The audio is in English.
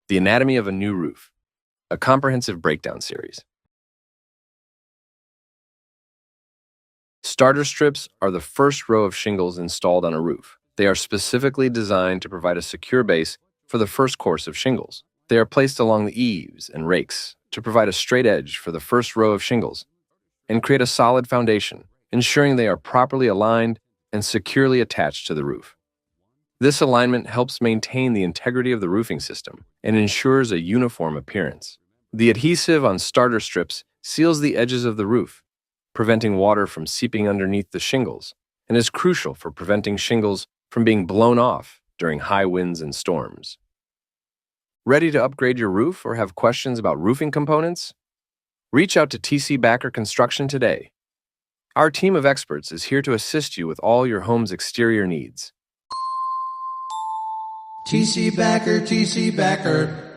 The Anatomy of a New Roof, a comprehensive breakdown series. Starter strips are the first row of shingles installed on a roof. They are specifically designed to provide a secure base for the first course of shingles. They are placed along the eaves and rakes to provide a straight edge for the first row of shingles and create a solid foundation, ensuring they are properly aligned and securely attached to the roof. This alignment helps maintain the integrity of the roofing system and ensures a uniform appearance. The adhesive on starter strips seals the edges of the roof, preventing water from seeping underneath the shingles, and is crucial for preventing shingles from being blown off during high winds and storms. Ready to upgrade your roof or have questions about roofing components? Reach out to TC Backer Construction today. Our team of experts is here to assist you with all your home's exterior needs. TC Backer, TC Backer.